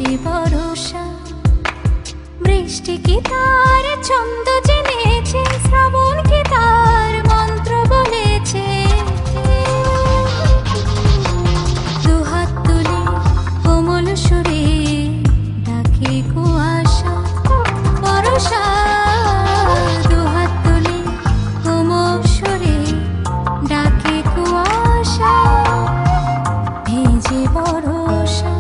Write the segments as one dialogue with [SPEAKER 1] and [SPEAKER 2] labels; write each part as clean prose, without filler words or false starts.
[SPEAKER 1] ভেজে বরষা বৃষ্টি কি তার ছন্দ জেনেছে, শ্রাবণ কি তার মন্ত্র বলেছে। দুহাত তুলে কোমল সুরে ডাকে কুয়াশা বরষা, দুহাত তুলে কোমল সুরে ডাকে কুয়াশা ভেজে বরষা।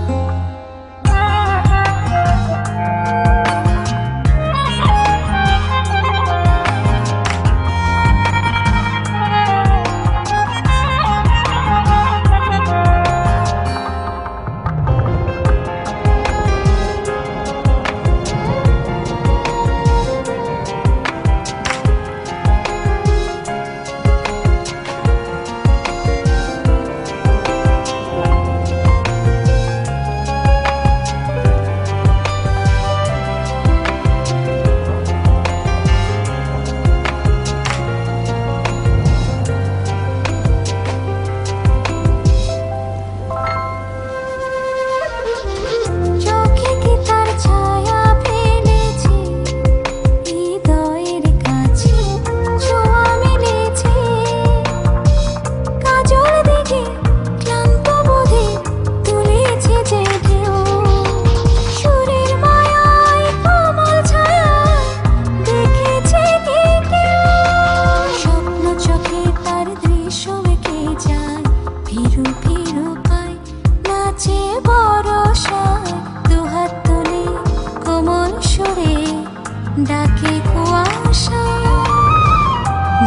[SPEAKER 1] ডাকে কুয়াশা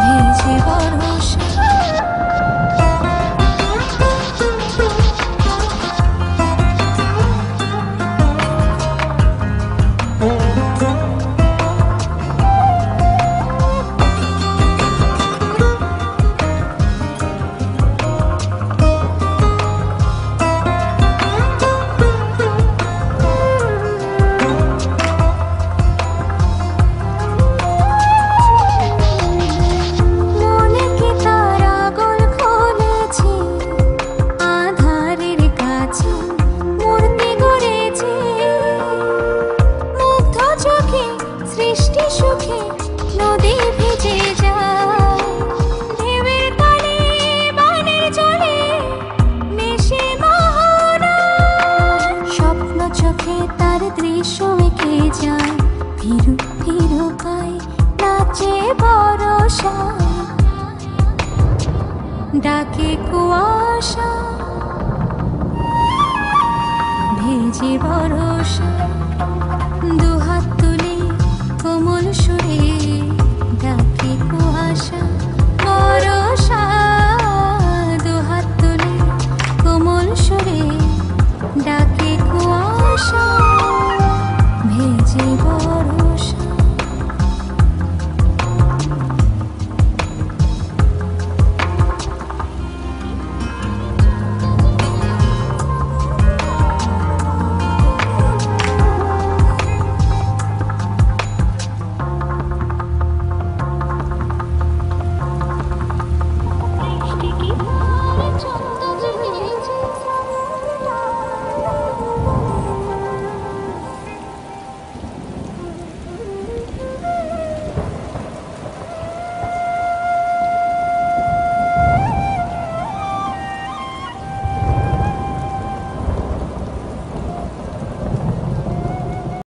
[SPEAKER 1] ভেজে বরষা। তার দৃশ্য এঁকে যায় ফিরু ফিরু পায় নাচে বরষা ডাকে কুয়াশা ভেজে বরষা। দুহাত তুলে কোমল সুরে ডাকে কুয়াশা বরষা, দুহাত তুলে কোমল সুরে ডাকে কুয়াশা।